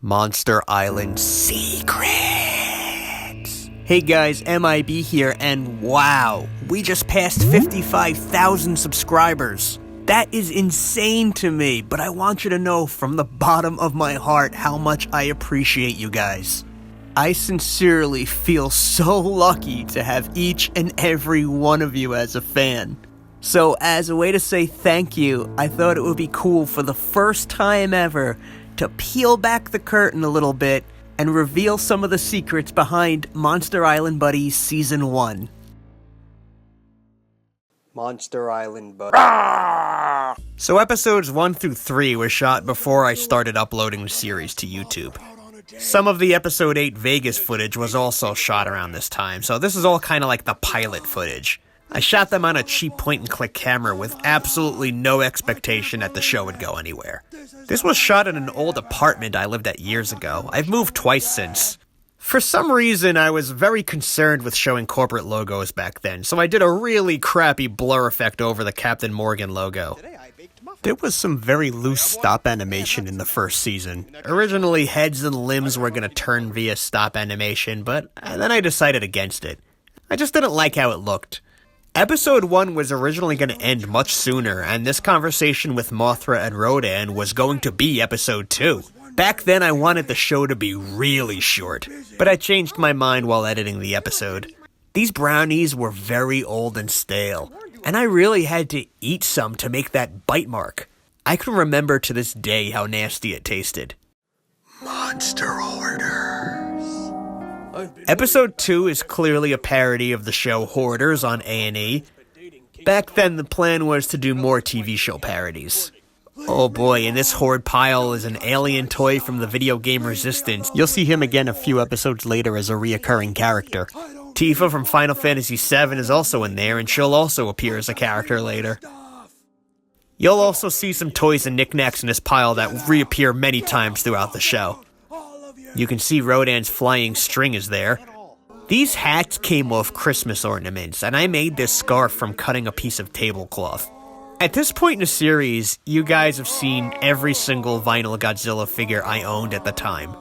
Monster Island Secrets. Hey guys, MIB here, and wow, we just passed 55,000 subscribers. That is insane to me, but I want you to know from the bottom of my heart how much I appreciate you guys. I sincerely feel so lucky to have each and every one of you as a fan. So as a way to say thank you, I thought it would be cool for the first time ever to peel back the curtain a little bit and reveal some of the secrets behind Monster Island Buddies Season 1. Monster Island Buddies. So episodes 1 through 3 were shot before I started uploading the series to YouTube. Some of the episode 8 Vegas footage was also shot around this time, so this is all kind of like the pilot footage. I shot them on a cheap point-and-click camera with absolutely no expectation that the show would go anywhere. This was shot in an old apartment I lived at years ago. I've moved twice since. For some reason, I was very concerned with showing corporate logos back then, so I did a really crappy blur effect over the Captain Morgan logo. There was some very loose stop animation in the first season. Originally, heads and limbs were going to turn via stop animation, but then I decided against it. I just didn't like how it looked. Episode 1 was originally going to end much sooner, and this conversation with Mothra and Rodan was going to be episode 2. Back then I wanted the show to be really short, but I changed my mind while editing the episode. These brownies were very old and stale, and I really had to eat some to make that bite mark. I can remember to this day how nasty it tasted. Monster Hoarders. Episode 2 is clearly a parody of the show Hoarders on A&E. Back then, the plan was to do more TV show parodies. Oh boy, and this hoard pile is an alien toy from the video game Resistance. You'll see him again a few episodes later as a reoccurring character. Tifa from Final Fantasy VII is also in there, and she'll also appear as a character later. You'll also see some toys and knickknacks in this pile that reappear many times throughout the show. You can see Rodan's flying string is there. These hats came off Christmas ornaments, and I made this scarf from cutting a piece of tablecloth. At this point in the series, you guys have seen every single vinyl Godzilla figure I owned at the time.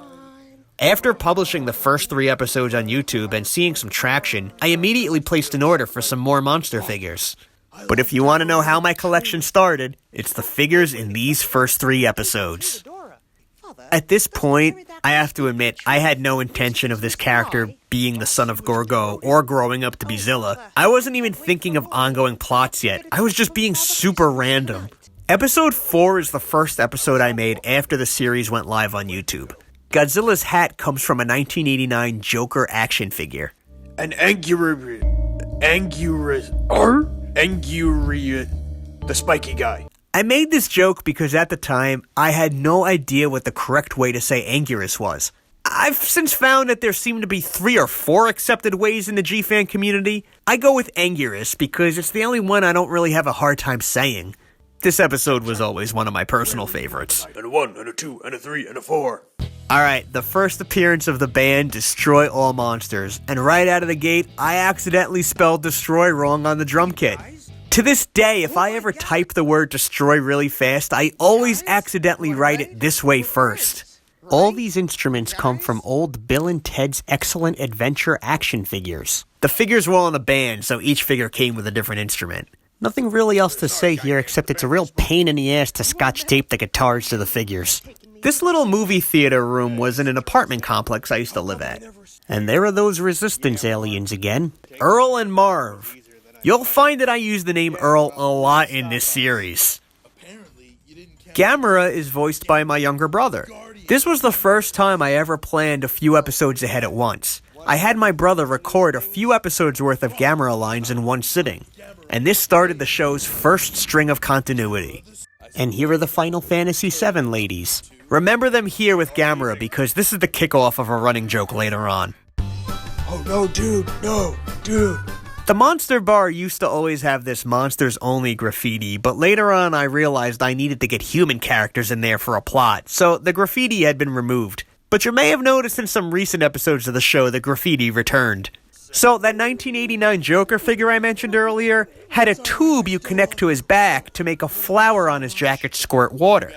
After publishing the first 3 episodes on YouTube and seeing some traction, I immediately placed an order for some more monster figures. But if you want to know how my collection started, it's the figures in these first 3 episodes. At this point, I have to admit, I had no intention of this character being the son of Gorgo or growing up to be Zilla. I wasn't even thinking of ongoing plots yet. I was just being super random. Episode 4 is the first episode I made after the series went live on YouTube. Godzilla's hat comes from a 1989 Joker action figure. An the spiky guy. I made this joke because at the time, I had no idea what the correct way to say Anguirus was. I've since found that there seem to be 3 or 4 accepted ways in the G-fan community. I go with Anguirus because it's the only one I don't really have a hard time saying. This episode was always one of my personal favorites. And a 1, and a 2, and a 3, and a 4. Alright, the first appearance of the band, Destroy All Monsters, and right out of the gate, I accidentally spelled Destroy wrong on the drum kit. To this day, if I ever type the word destroy really fast, I always accidentally write it this way first. All these instruments come from old Bill and Ted's Excellent Adventure action figures. The figures were all in a band, so each figure came with a different instrument. Nothing really else to say here except it's a real pain in the ass to scotch tape the guitars to the figures. This little movie theater room was in an apartment complex I used to live at. And there are those Resistance aliens again, Earl and Marv. You'll find that I use the name Earl a lot in this series. Gamera is voiced by my younger brother. This was the first time I ever planned a few episodes ahead at once. I had my brother record a few episodes worth of Gamera lines in one sitting, and this started the show's first string of continuity. And here are the Final Fantasy VII ladies. Remember them here with Gamera because this is the kickoff of a running joke later on. Oh no, dude, no, dude. The Monster Bar used to always have this Monsters Only graffiti, but later on I realized I needed to get human characters in there for a plot, so the graffiti had been removed. But you may have noticed in some recent episodes of the show the graffiti returned. So that 1989 Joker figure I mentioned earlier had a tube you connect to his back to make a flower on his jacket squirt water.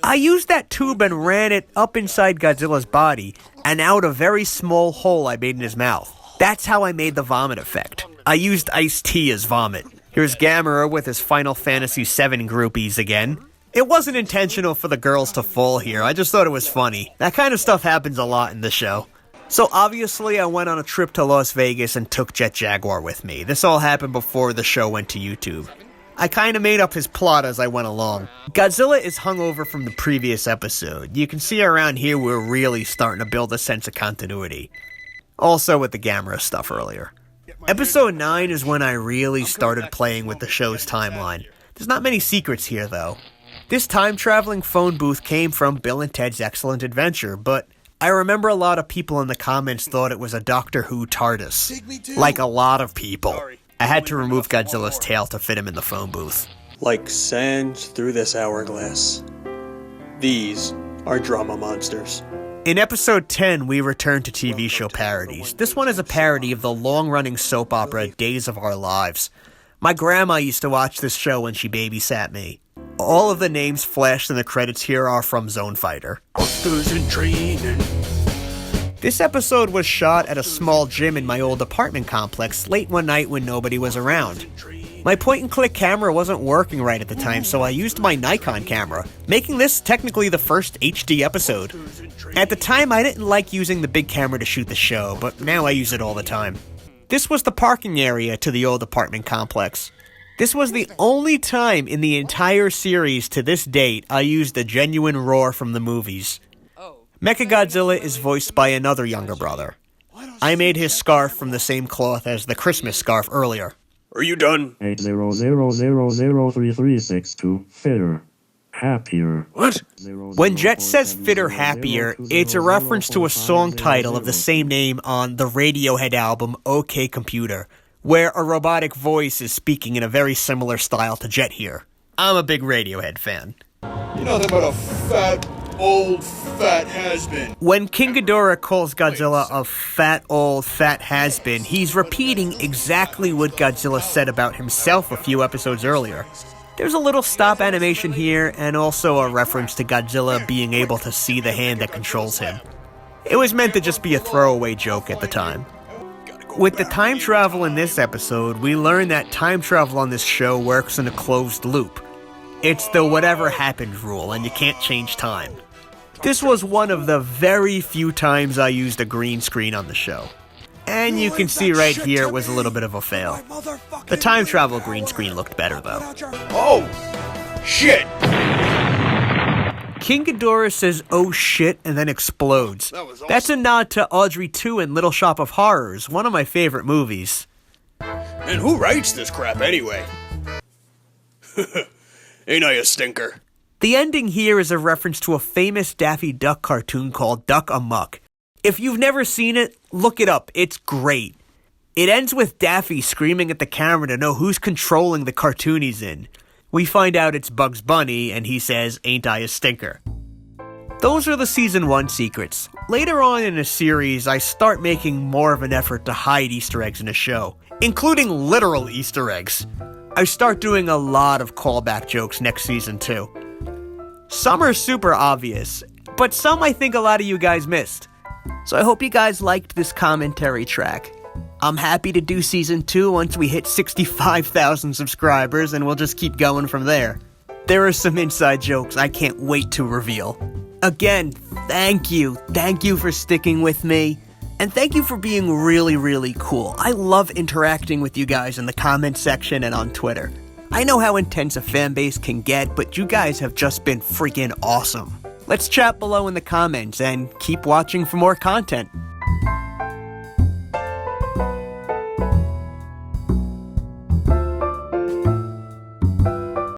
I used that tube and ran it up inside Godzilla's body and out a very small hole I made in his mouth. That's how I made the vomit effect. I used iced tea as vomit. Here's Gamera with his Final Fantasy VII groupies again. It wasn't intentional for the girls to fall here, I just thought it was funny. That kind of stuff happens a lot in the show. So obviously I went on a trip to Las Vegas and took Jet Jaguar with me. This all happened before the show went to YouTube. I kinda made up his plot as I went along. Godzilla is hungover from the previous episode. You can see around here we're really starting to build a sense of continuity. Also with the Gamera stuff earlier. Episode 9 is when I really started playing with the show's timeline. There's not many secrets here though. This time-traveling phone booth came from Bill and Ted's Excellent Adventure, but I remember a lot of people in the comments thought it was a Doctor Who TARDIS. Like a lot of people. I had to remove Godzilla's tail to fit him in the phone booth. Like sands through this hourglass. These are drama monsters. In episode 10, we return to TV show parodies. This one is a parody of the long-running soap opera Days of Our Lives. My grandma used to watch this show when she babysat me. All of the names flashed in the credits here are from Zone Fighter. In training. This episode was shot at a small gym in my old apartment complex late one night when nobody was around. My point-and-click camera wasn't working right at the time, so I used my Nikon camera, making this technically the first HD episode. At the time, I didn't like using the big camera to shoot the show, but now I use it all the time. This was the parking area to the old apartment complex. This was the only time in the entire series to this date I used a genuine roar from the movies. Mechagodzilla is voiced by another younger brother. I made his scarf from the same cloth as the Christmas scarf earlier. Are you done? 800003362 fitter. Happier. What? When Jet says fitter happier, it's a reference to a song title of the same name on the Radiohead album OK Computer, where a robotic voice is speaking in a very similar style to Jet here. I'm a big Radiohead fan. You're nothing but a fat, old, fat has-been. When King Ghidorah calls Godzilla a fat, old, fat has-been, he's repeating exactly what Godzilla said about himself a few episodes earlier. There's a little stop animation here, and also a reference to Godzilla being able to see the hand that controls him. It was meant to just be a throwaway joke at the time. With the time travel in this episode, we learn that time travel on this show works in a closed loop. It's the whatever happened rule, and you can't change time. This was one of the very few times I used a green screen on the show. And you can see right here it was a little bit of a fail. The time travel green screen looked better though. Oh! Shit! King Ghidorah says oh shit and then explodes. That's a nod to Audrey 2 and Little Shop of Horrors, one of my favorite movies. And who writes this crap anyway? Ain't I a stinker? The ending here is a reference to a famous Daffy Duck cartoon called Duck Amuck. If you've never seen it, look it up, it's great. It ends with Daffy screaming at the camera to know who's controlling the cartoon he's in. We find out it's Bugs Bunny, and he says, ain't I a stinker? Those are the Season 1 secrets. Later on in the series, I start making more of an effort to hide Easter eggs in the show, including literal Easter eggs. I start doing a lot of callback jokes next season too. Some are super obvious, but some I think a lot of you guys missed. So I hope you guys liked this commentary track. I'm happy to do Season 2 once we hit 65,000 subscribers, and we'll just keep going from there. There are some inside jokes I can't wait to reveal. Again, thank you. Thank you for sticking with me. And thank you for being really, really cool. I love interacting with you guys in the comment section and on Twitter. I know how intense a fan base can get, but you guys have just been freaking awesome. Let's chat below in the comments and keep watching for more content.